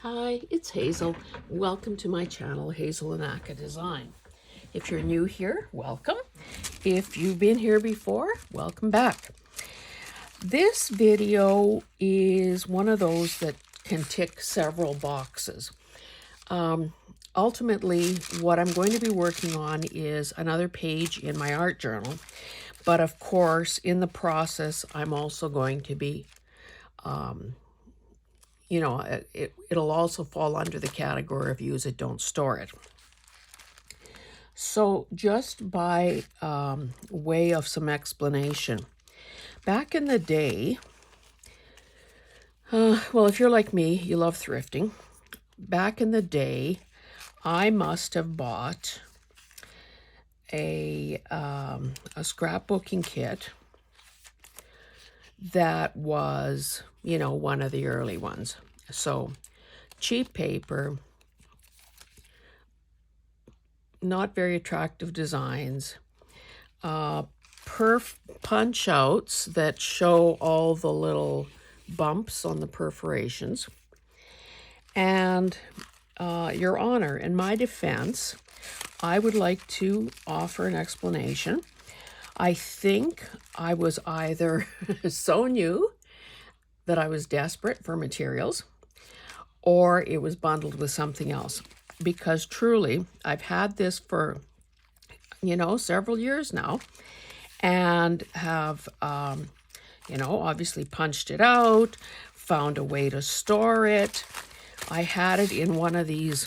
Hi, it's Hazel. Welcome to my channel, Hazel and Aka Design. If you're new here, welcome. If you've been here before, welcome back. This video is one of those that can tick several boxes. Ultimately, what I'm going to be working on is another page in my art journal. But of course, in the process, I'm also going to be it'll also fall under the category of use it, don't store it. So just by way of some explanation, back in the day, well, if you're like me, you love thrifting. Back in the day, I must have bought a scrapbooking kit that was, one of the early ones. So cheap paper, not very attractive designs, punch outs that show all the little bumps on the perforations. And Your Honor, in my defense, I would like to offer an explanation. I think I was either so new that I was desperate for materials, or it was bundled with something else. Because truly, I've had this for, several years now, and have, obviously punched it out, found a way to store it. I had it in one of these,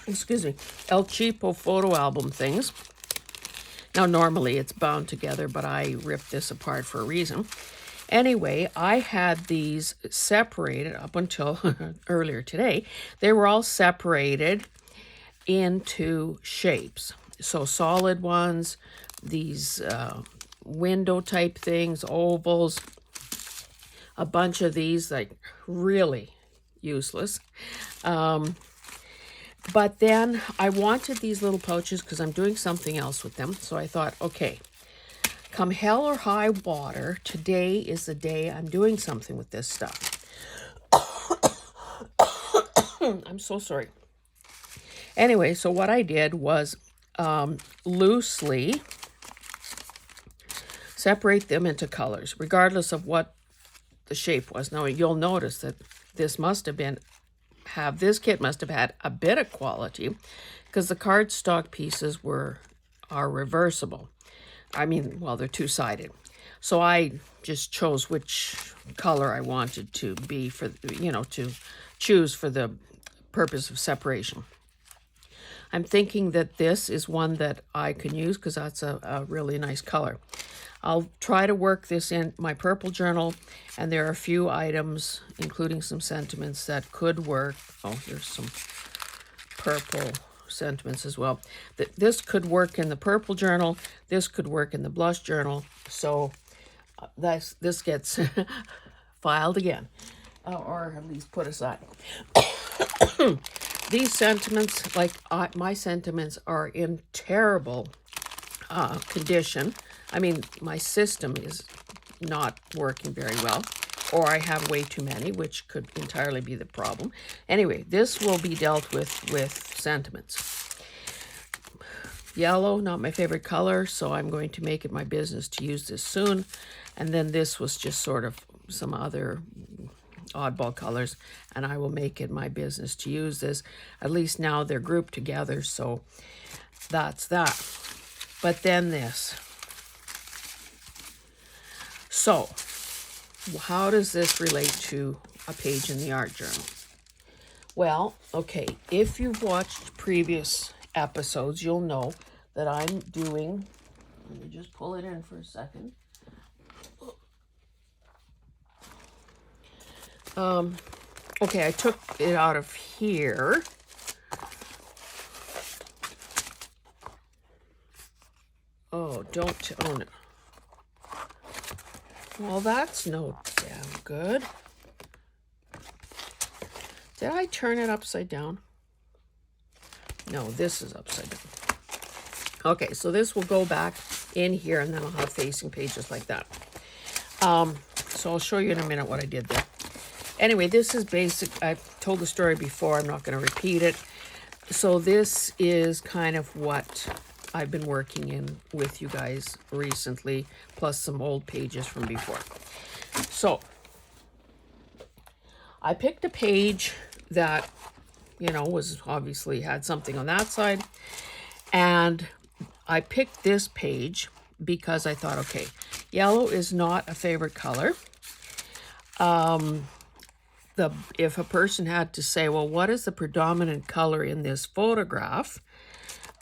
excuse me, El Cheapo photo album things. Now, normally it's bound together, but I ripped this apart for a reason. Anyway, I had these separated up until earlier today. They were all separated into shapes. So solid ones, these window type things, ovals, a bunch of these, like really useless. But then I wanted these little pouches because I'm doing something else with them. So I thought, okay, come hell or high water, today is the day I'm doing something with this stuff. I'm so sorry. Anyway, so what I did was loosely separate them into colors, regardless of what the shape was. Now, you'll notice that this must have been, this kit must have had a bit of quality, because the cardstock pieces are reversible. I mean, well, they're two-sided. So I just chose which color I wanted to be for, to choose for the purpose of separation. I'm thinking that this is one that I can use because that's a really nice color. I'll try to work this in my purple journal, and there are a few items, including some sentiments, that could work. Oh, here's some purple sentiments as well. This could work in the purple journal. This could work in the blush journal. So this gets filed again, or at least put aside. These sentiments, my sentiments, are in terrible condition. I mean, my system is not working very well, or I have way too many, which could entirely be the problem. Anyway, this will be dealt with sentiments. Yellow, not my favorite color, so I'm going to make it my business to use this soon. And then this was just sort of some other oddball colors, and I will make it my business to use this. At least now they're grouped together, so that's that. But then this. So, how does this relate to a page in the art journal? Well, okay, if you've watched previous episodes, you'll know that I'm doing, let me just pull it in for a second. Okay, I took it out of here. Oh, don't own it. Well, that's no damn good. Did I turn it upside down? No, this is upside down. Okay, so this will go back in here, and then I'll have facing pages like that. So I'll show you in a minute what I did there. Anyway, this is basic. I've told the story before. I'm not going to repeat it. So this is kind of what I've been working in with you guys recently, plus some old pages from before. So I picked a page that, was obviously had something on that side. And I picked this page because I thought, okay, yellow is not a favorite color. If a person had to say, well, what is the predominant color in this photograph?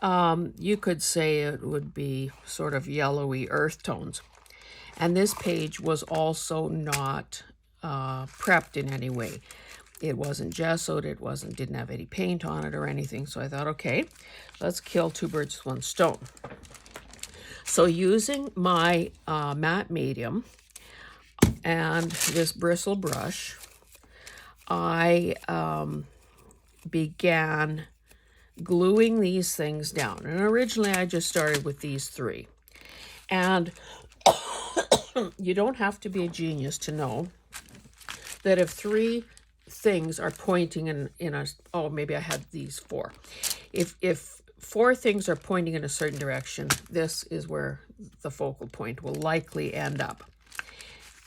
You could say it would be sort of yellowy earth tones. And this page was also not prepped in any way. It wasn't gessoed, didn't have any paint on it or anything. So I thought, okay, let's kill two birds with one stone. So using my matte medium and this bristle brush, I began gluing these things down. And originally I just started with these three. And you don't have to be a genius to know that if three things are pointing in a, oh, maybe I had these four. If four things are pointing in a certain direction, this is where the focal point will likely end up.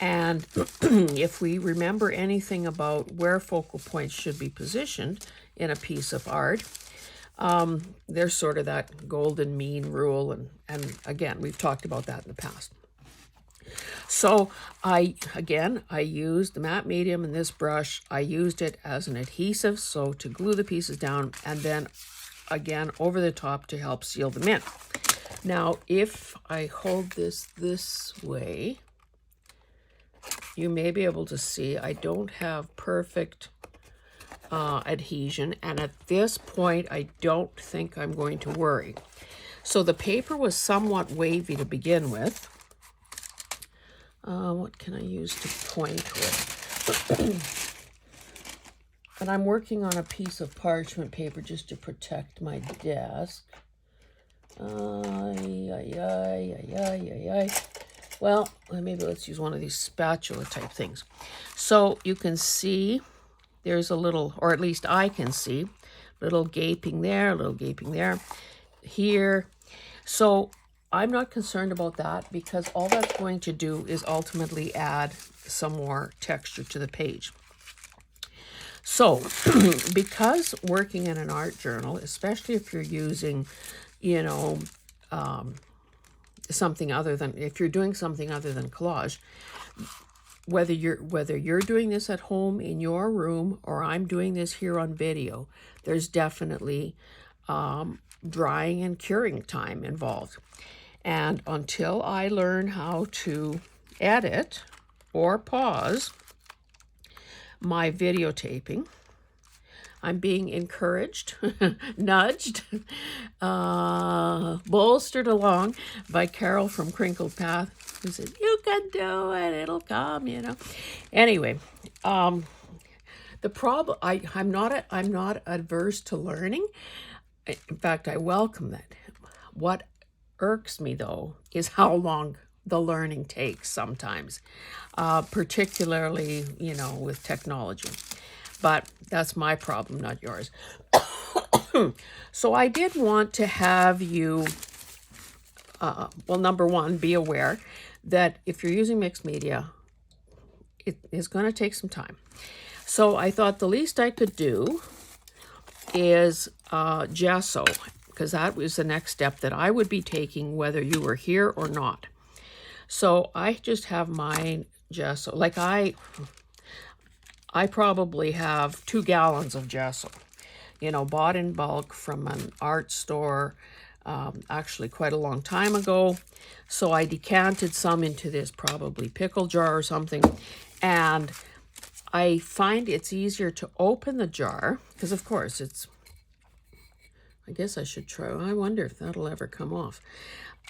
And if we remember anything about where focal points should be positioned in a piece of art, there's sort of that golden mean rule. And again, we've talked about that in the past. So I used the matte medium and this brush. I used it as an adhesive, so to glue the pieces down, and then again over the top to help seal them in. Now, if I hold this way, you may be able to see I don't have perfect adhesion, and at this point I don't think I'm going to worry. So the paper was somewhat wavy to begin with. What can I use to point with? And I'm working on a piece of parchment paper just to protect my desk. Well, maybe let's use one of these spatula type things. So you can see there's a little, or at least I can see, little gaping there, little gaping there, here. So I'm not concerned about that because all that's going to do is ultimately add some more texture to the page. So because working in an art journal, especially if you're using, something other than, if you're doing something other than collage, whether you're doing this at home in your room or I'm doing this here on video, there's definitely drying and curing time involved. And until I learn how to edit or pause my videotaping, I'm being encouraged, nudged, bolstered along by Carol from Crinkled Path, who said, "You can do it, it'll come, Anyway, the problem, I'm not adverse to learning. In fact, I welcome that. What irks me, though, is how long the learning takes sometimes, particularly, with technology. But that's my problem, not yours. So I did want to have you, number one, be aware that if you're using mixed media, it is going to take some time. So I thought the least I could do is gesso, because that was the next step that I would be taking whether you were here or not. So I just have mine gesso. Like I probably have 2 gallons of gesso, bought in bulk from an art store, actually quite a long time ago. So I decanted some into this probably pickle jar or something. And I find it's easier to open the jar because, of course, I guess I should try. I wonder if that'll ever come off.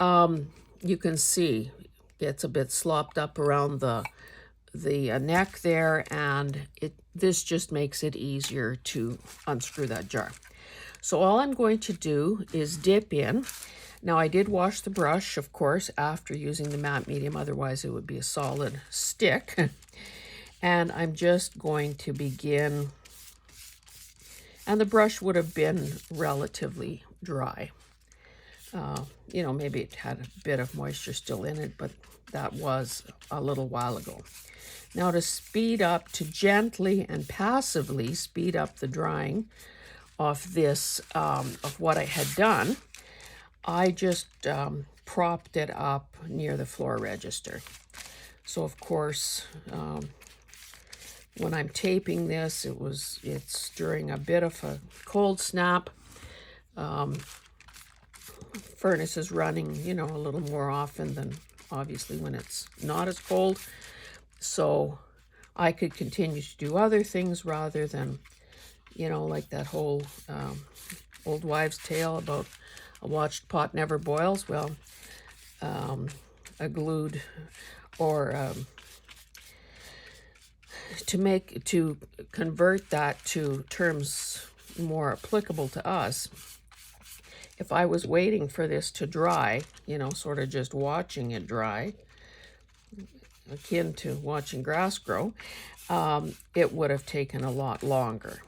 You can see it's a bit slopped up around the neck there, and this just makes it easier to unscrew that jar. So all I'm going to do is dip in. Now I did wash the brush, of course, after using the matte medium, otherwise it would be a solid stick. And I'm just going to begin, and the brush would have been relatively dry. You know, maybe it had a bit of moisture still in it, but that was a little while ago. Now to speed up, to gently and passively speed up the drying of this, of what I had done, I just propped it up near the floor register. So of course, when I'm taping this, it's during a bit of a cold snap. Furnace is running, you know, a little more often than obviously when it's not as cold. So I could continue to do other things rather than, you know, like that whole old wives' tale about a watched pot never boils. Well, a glued or to convert that to terms more applicable to us, if I was waiting for this to dry, you know, sort of just watching it dry, akin to watching grass grow, it would have taken a lot longer.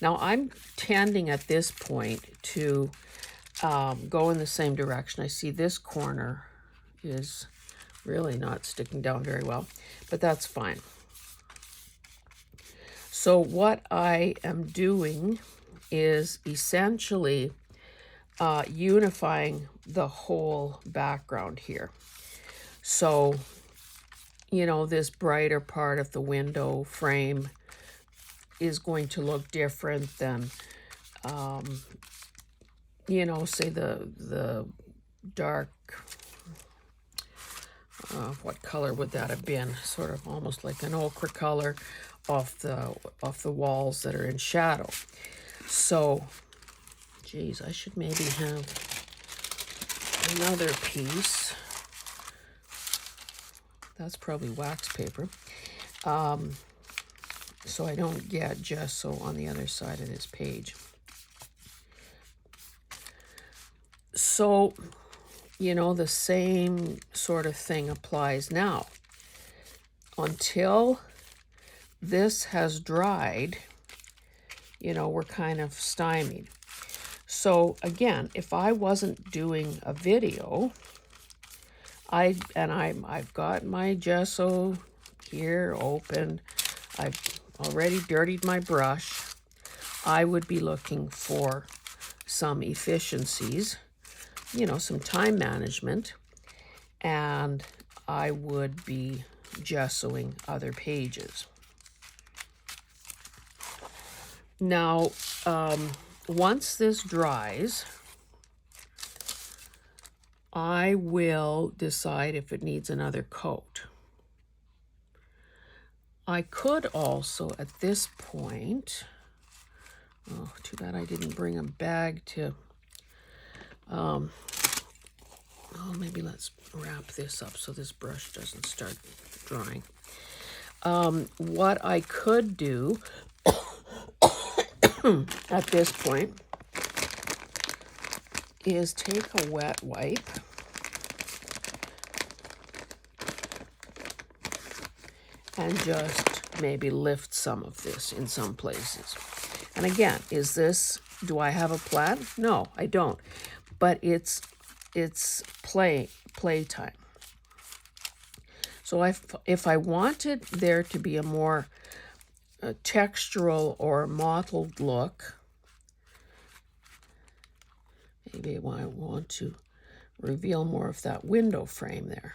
Now I'm tending at this point to go in the same direction. I see this corner is really not sticking down very well, but that's fine. So what I am doing is essentially unifying the whole background here. So, you know, this brighter part of the window frame is going to look different than, you know, say the dark, what color would that have been? Sort of almost like an ochre color off the walls that are in shadow. So, geez, I should maybe have another piece. That's probably wax paper. So I don't get gesso on the other side of this page. So, you know, the same sort of thing applies now. Until this has dried, you know, we're kind of stymied. So again, if I wasn't doing a video, I've got my gesso here open. I've already dirtied my brush. I would be looking for some efficiencies, you know, some time management, and I would be gessoing other pages. Now, once this dries, I will decide if it needs another coat. I could also, at this point, oh, too bad I didn't bring a bag to, oh, maybe let's wrap this up so this brush doesn't start drying. What I could do at this point is take a wet wipe and just maybe lift some of this in some places. And again, do I have a plan? No, I don't. But it's playtime. So if I wanted there to be a more textural or mottled look, maybe I want to reveal more of that window frame there.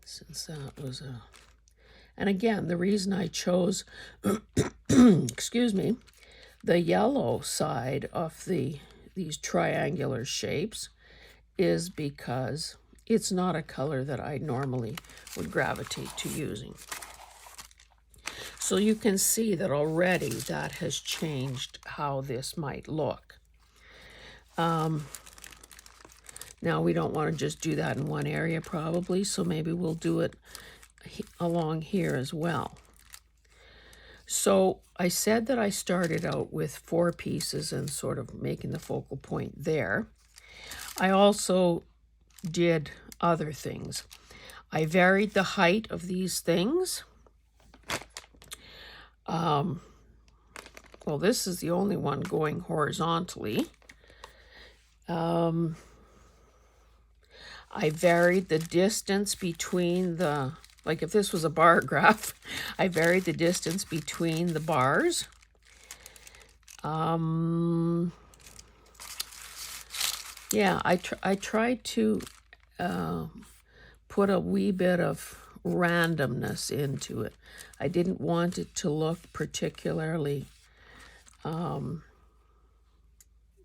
Since that was a... And again, the reason I chose, excuse me, the yellow side of these triangular shapes is because it's not a color that I normally would gravitate to using. So you can see that already that has changed how this might look. Now we don't want to just do that in one area probably, so maybe we'll do it along here as well. So I said that I started out with 4 pieces and sort of making the focal point there. I also did other things. I varied the height of these things. Well, this is the only one going horizontally. I varied the distance between the, like if this was a bar graph, I varied the distance between the bars. Yeah, I tried to put a wee bit of randomness into it. I didn't want it to look particularly, you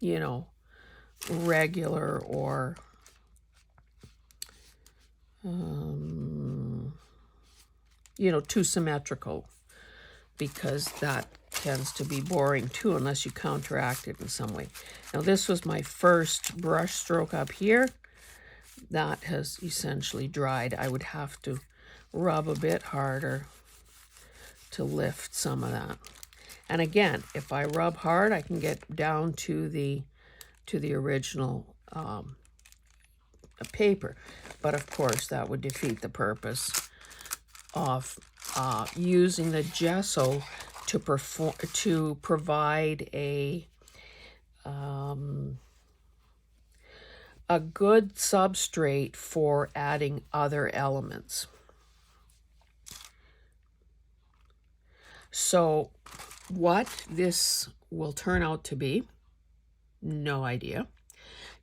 know, regular or you know, too symmetrical, because that tends to be boring too unless you counteract it in some way. Now this was my first brush stroke up here. That has essentially dried. I would have to rub a bit harder to lift some of that. And again, if I rub hard, I can get down to the original paper. But of course, that would defeat the purpose of using the gesso to provide a good substrate for adding other elements. So what this will turn out to be, no idea.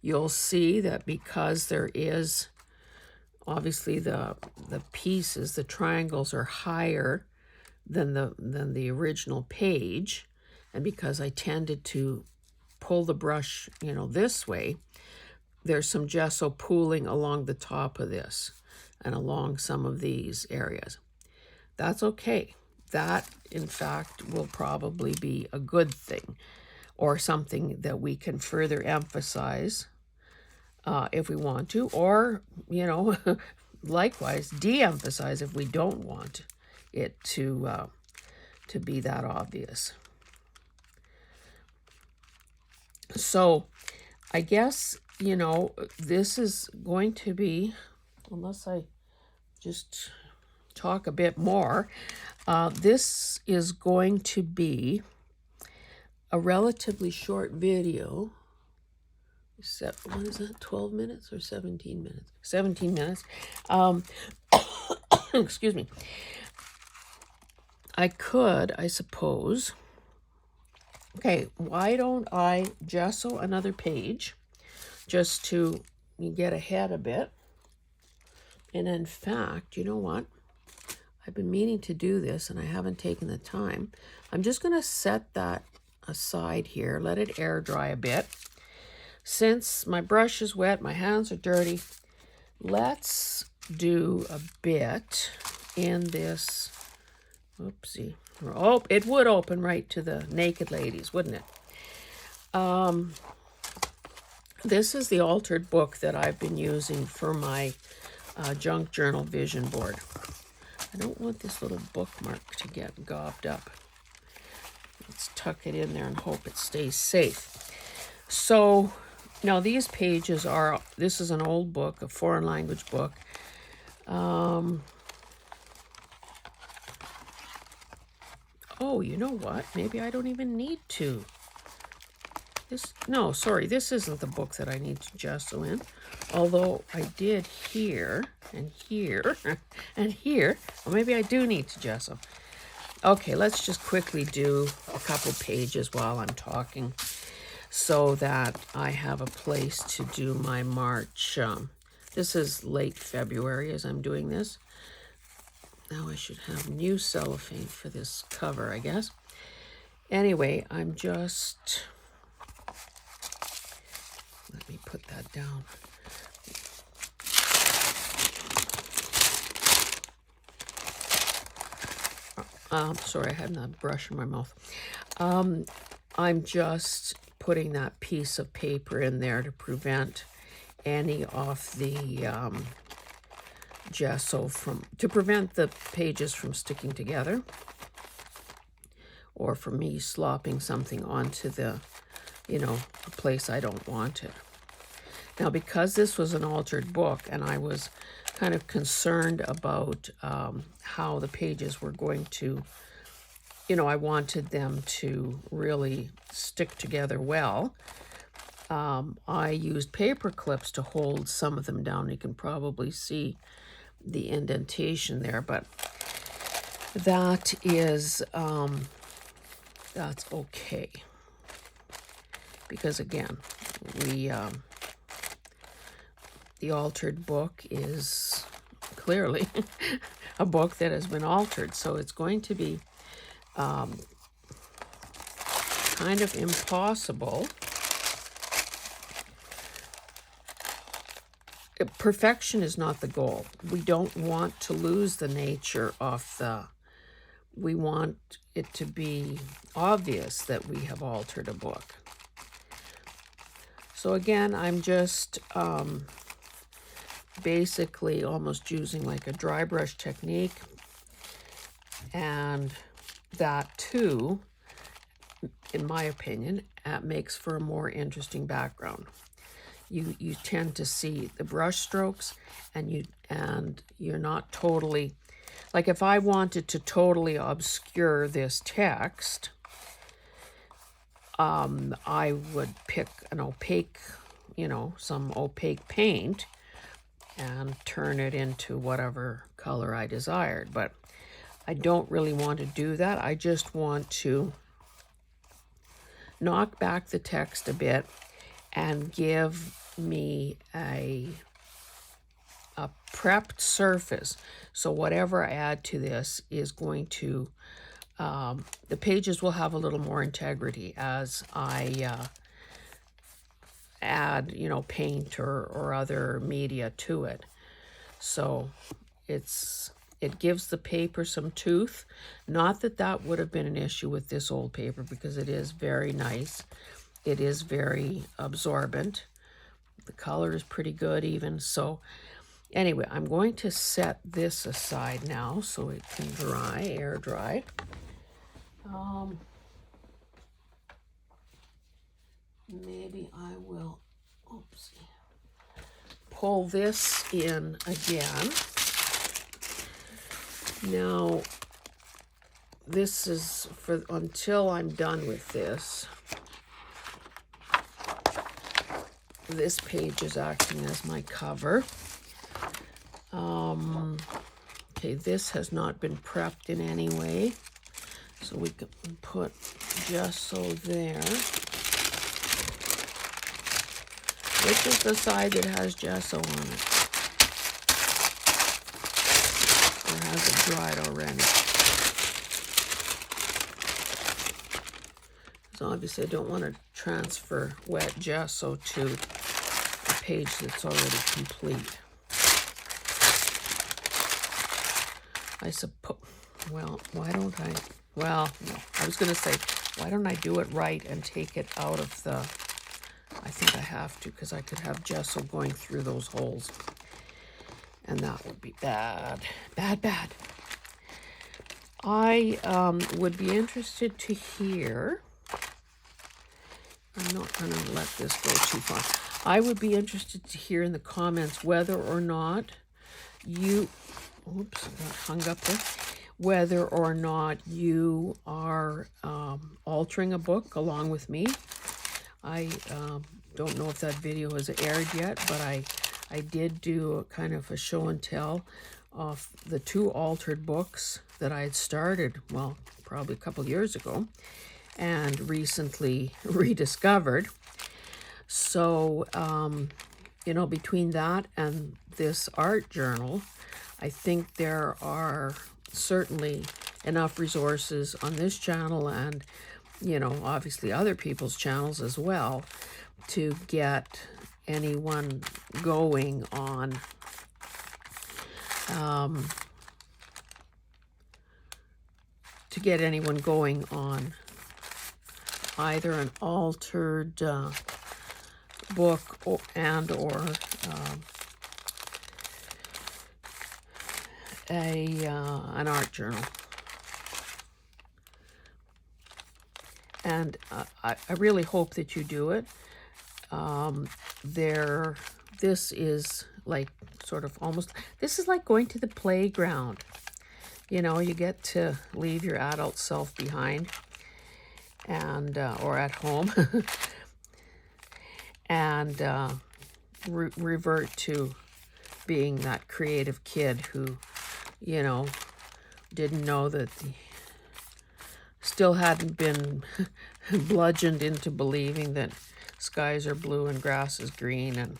You'll see that because there is obviously the pieces, the triangles are higher than the original page, and because I tended to pull the brush, you know, this way, there's some gesso pooling along the top of this and along some of these areas. That's okay. That, in fact, will probably be a good thing, or something that we can further emphasize if we want to, or, you know, likewise de-emphasize if we don't want it to be that obvious. So I guess, you know, this is going to be, unless I just talk a bit more, this is going to be a relatively short video. What is that, 12 minutes or 17 minutes? 17 minutes. Excuse me. I could, I suppose. Okay, why don't I gesso another page just to get ahead a bit? And in fact, you know what? I've been meaning to do this and I haven't taken the time. I'm just going to set that aside here, let it air dry a bit. Since my brush is wet, my hands are dirty, let's do a bit in this. Oopsie. Oh, it would open right to the naked ladies, wouldn't it? This is the altered book that I've been using for my junk journal vision board. I don't want this little bookmark to get gobbed up. Let's tuck it in there and hope it stays safe. So now these pages are, this is an old book, a foreign language book. Oh, you know what? Maybe I don't even need to. No, sorry, this isn't the book that I need to gesso in. Although I did here and here and here. Well, maybe I do need to gesso. Okay, let's just quickly do a couple pages while I'm talking so that I have a place to do my March. This is late February as I'm doing this. Now I should have new cellophane for this cover, I guess. Anyway, I'm just... Let me put that down. Sorry, I had that brush in my mouth. I'm just putting that piece of paper in there to prevent any of the gesso to prevent the pages from sticking together, or for me slopping something onto the, you know, a place I don't want it. Now, because this was an altered book and I was kind of concerned about how the pages were going to, I wanted them to really stick together well. I used paper clips to hold some of them down. You can probably see the indentation there, but that is, that's okay. Because again, the altered book is clearly a book that has been altered, so it's going to be kind of impossible. Perfection is not the goal. We don't want to lose the nature of we want it to be obvious that we have altered a book. So again, I'm just basically almost using like a dry brush technique, and that too, in my opinion, makes for a more interesting background. You tend to see the brush strokes, and you're not totally, like if I wanted to totally obscure this text, I would pick an opaque, some opaque paint and turn it into whatever color I desired. But I don't really want to do that. I just want to knock back the text a bit and give me a prepped surface. So whatever I add to this is going to, the pages will have a little more integrity as I add, paint or other media to it. So it gives the paper some tooth. Not that that would have been an issue with this old paper, because it is very nice. It is very absorbent. The color is pretty good even. So anyway, I'm going to set this aside now so it can dry, air dry. Maybe I will, pull this in again. Now, this is for until I'm done with this. This page is acting as my cover. Okay, this has not been prepped in any way, so we can put gesso there. This is the side that has gesso on it, or has it dried already. So obviously I don't want to transfer wet gesso to a page that's already complete. I suppose, well, why don't I, well, no, I was going to say, why don't I do it right and take it out of the, I think I have to, because I could have gesso going through those holes, and that would be bad, bad, bad. I would be interested to hear, I'm not going to let this go too far. I would be interested to hear in the comments whether or not you, oops, I got hung up there, whether or not you are altering a book along with me. I don't know if that video has aired yet, but I did do a kind of a show and tell of the 2 altered books that I had started, well, probably a couple years ago, and recently rediscovered. So, between that and this art journal, I think there are certainly enough resources on this channel and, obviously other people's channels as well, to get anyone going on either an altered book or an art journal. And I really hope that you do it. This is like sort of almost, this is like going to the playground. You know, you get to leave your adult self behind and or at home and revert to being that creative kid who, you know, didn't know that still hadn't been bludgeoned into believing that skies are blue and grass is green, and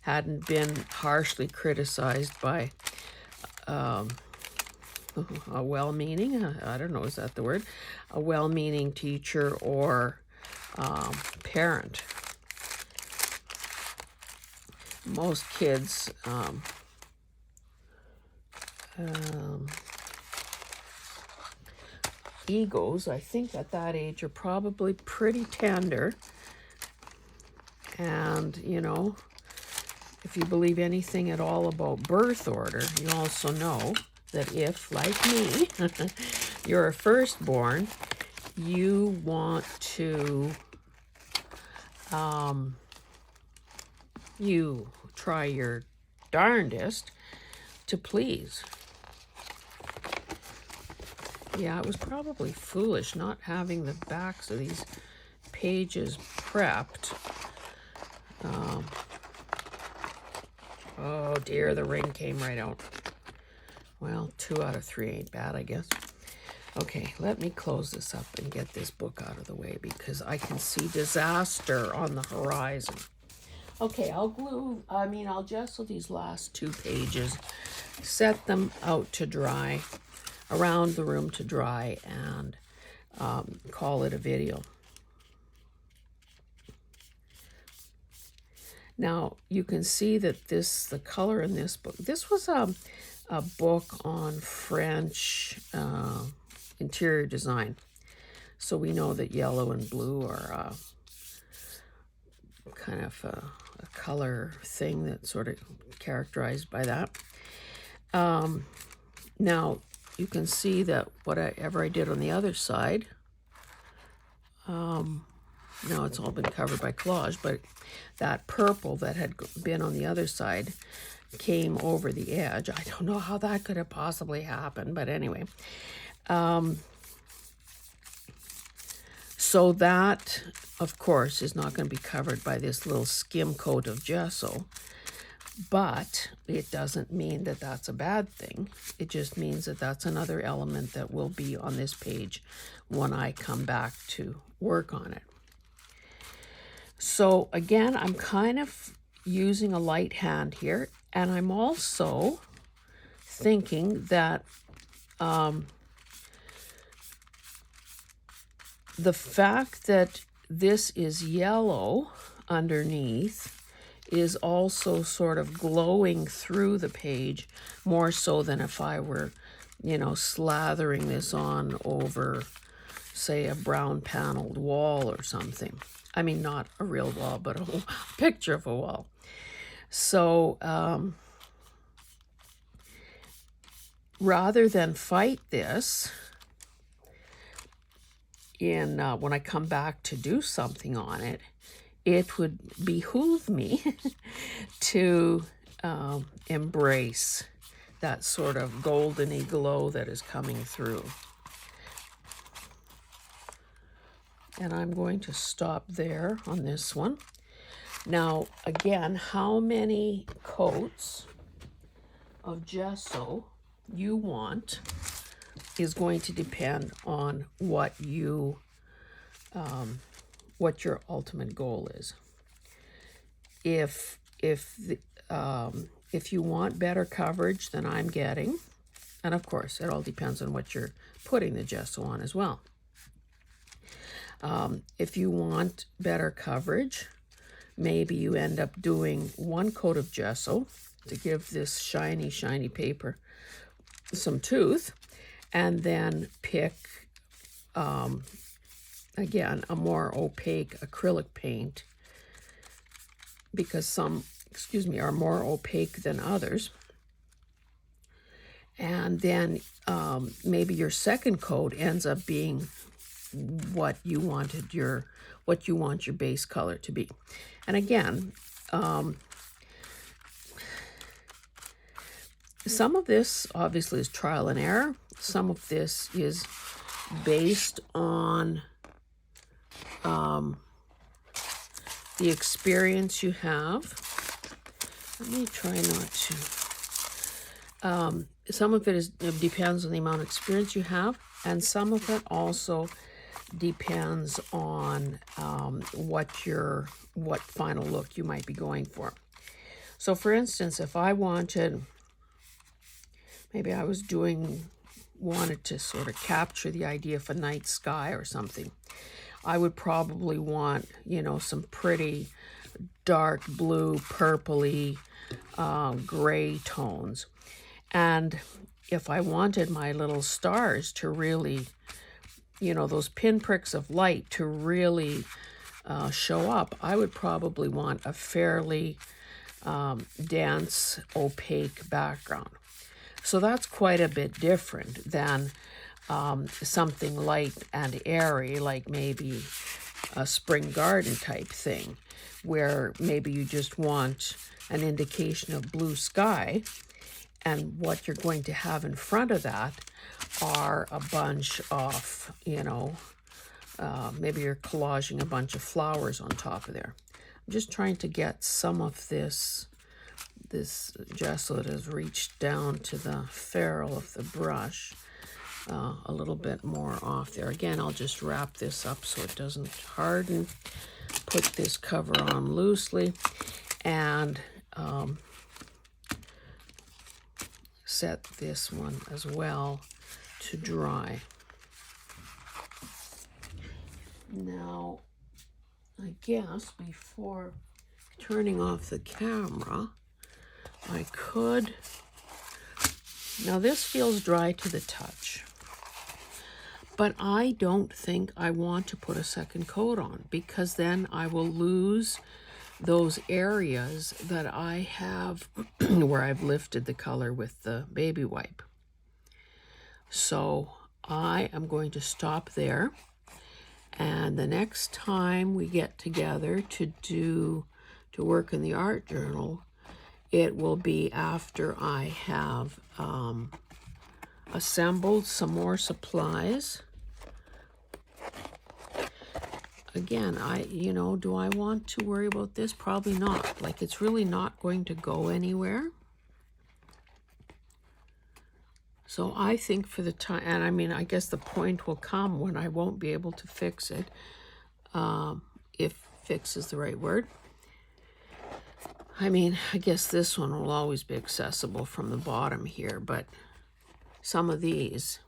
hadn't been harshly criticized by a well-meaning, I don't know, is that the word? A well-meaning teacher or parent. Most kids egos, I think at that age, are probably pretty tender. And, you know, if you believe anything at all about birth order, you also know that if, like me, you're a firstborn, you want to, you try your darndest to please. Yeah, it was probably foolish not having the backs of these pages prepped. Oh dear, the ring came right out. Well, 2 out of 3 ain't bad, I guess. Okay, let me close this up and get this book out of the way because I can see disaster on the horizon. Okay, I'll gesso these last 2 pages, set them out to dry, around the room to dry, and call it a video. Now, you can see that the color in this book, this was a book on French interior design. So we know that yellow and blue are kind of a color thing that's sort of characterized by that. Now, you can see that whatever I did on the other side, now it's all been covered by collage, but that purple that had been on the other side came over the edge. I don't know how that could have possibly happened, but anyway. So that, of course, is not going to be covered by this little skim coat of gesso, but it doesn't mean that that's a bad thing. It just means that that's another element that will be on this page when I come back to work on it. So again, I'm kind of using a light hand here, and I'm also thinking that the fact that this is yellow underneath is also sort of glowing through the page more so than if I were, you know, slathering this on over, say, a brown paneled wall or something. I mean, not a real wall, but a picture of a wall. So rather than fight this in when I come back to do something on it, it would behoove me to embrace that sort of goldeny glow that is coming through. And I'm going to stop there on this one. Now, again, how many coats of gesso you want is going to depend on what you, what your ultimate goal is. If you want better coverage than I'm getting, and of course, it all depends on what you're putting the gesso on as well. If you want better coverage, maybe you end up doing 1 coat of gesso to give this shiny, shiny paper some tooth, and then pick, again, a more opaque acrylic paint, because some, are more opaque than others. And then maybe your second coat ends up being what you want your base color to be. And again, Some of this obviously is trial and error. Some of this is based on the experience you have. Let me try not to. Some of it depends on the amount of experience you have, and some of it also depends on what final look you might be going for. So for instance, if I wanted, maybe I wanted to sort of capture the idea of a night sky or something, I would probably want, some pretty dark blue, purpley, gray tones. And if I wanted my little stars to really, those pinpricks of light to really show up, I would probably want a fairly dense, opaque background. So that's quite a bit different than something light and airy, like maybe a spring garden type thing, where maybe you just want an indication of blue sky, and what you're going to have in front of that are a bunch of, maybe you're collaging a bunch of flowers on top of there. I'm just trying to get some of this gesso that has reached down to the ferrule of the brush a little bit more off there. Again, I'll just wrap this up so it doesn't harden. Put this cover on loosely and set this one as well to dry. Now, I guess before turning off the camera, I could, now this feels dry to the touch, but I don't think I want to put a second coat on, because then I will lose those areas that I have where I've lifted the color with the baby wipe. So I am going to stop there, and the next time we get together to work in the art journal, it will be after I have assembled some more supplies. Again, do I want to worry about this? Probably not. Like, it's really not going to go anywhere. So I think for the time, and I mean, I guess the point will come when I won't be able to fix it, if fix is the right word. I mean, I guess this one will always be accessible from the bottom here, but some of these,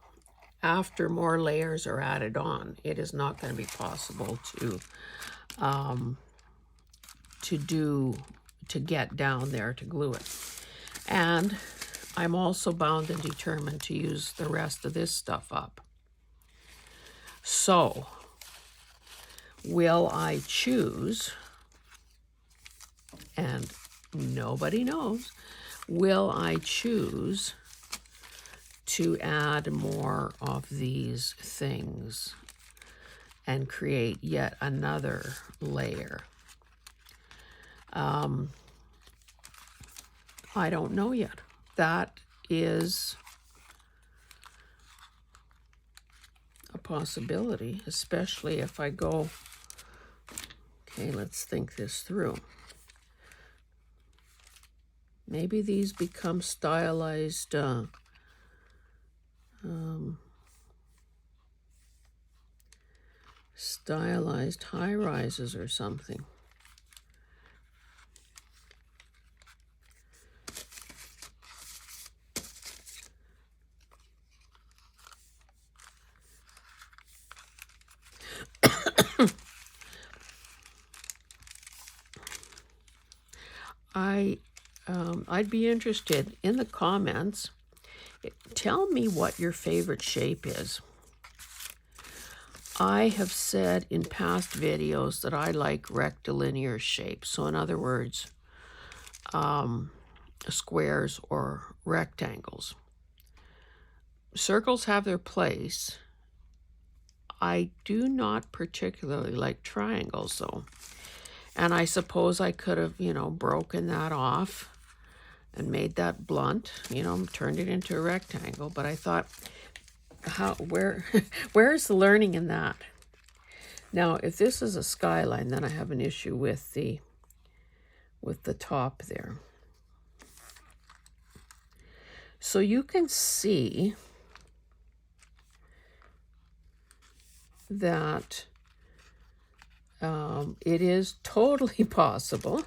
after more layers are added on, it is not going to be possible to get down there to glue it. And I'm also bound and determined to use the rest of this stuff up. So, will I choose, and nobody knows, will I choose to add more of these things and create yet another layer? I don't know yet. That is a possibility, especially if I go, okay, let's think this through. Maybe these become stylized stylized high-rises or something. I'd be interested in the comments. Tell me what your favorite shape is. I have said in past videos that I like rectilinear shapes. So in other words, squares or rectangles. Circles have their place. I do not particularly like triangles though. And I suppose I could have, broken that off and made that blunt, you know, turned it into a rectangle. But I thought, where is the learning in that? Now, if this is a skyline, then I have an issue with the top there. So you can see that it is totally possible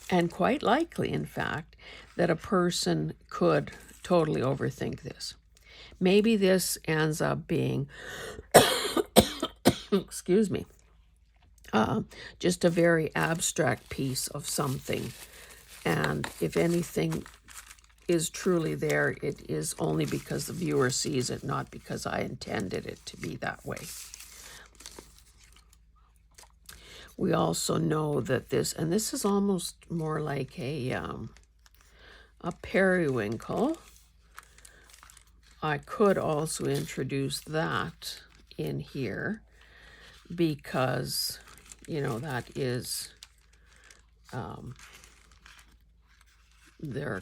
and quite likely, in fact, that a person could totally overthink this. Maybe this ends up being, excuse me, just a very abstract piece of something. And if anything is truly there, it is only because the viewer sees it, not because I intended it to be that way. We also know that this, and this is almost more like a periwinkle. I could also introduce that in here because, you know, that is they're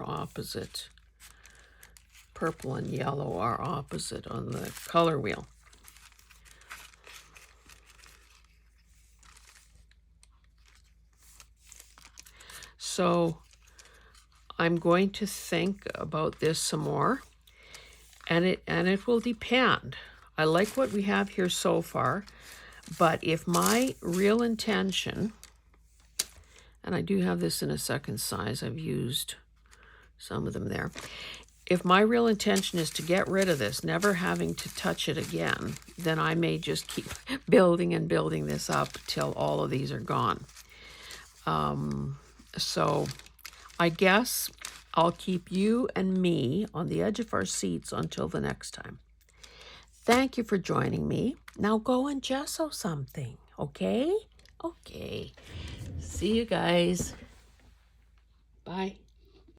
opposite. Purple and yellow are opposite on the color wheel. So I'm going to think about this some more, and it will depend. I like what we have here so far, but if my real intention, and I do have this in a second size, I've used some of them there. If my real intention is to get rid of this, never having to touch it again, then I may just keep building and building this up till all of these are gone. So I guess I'll keep you and me on the edge of our seats until the next time. Thank you for joining me. Now go and gesso something, okay? Okay. See you guys. Bye.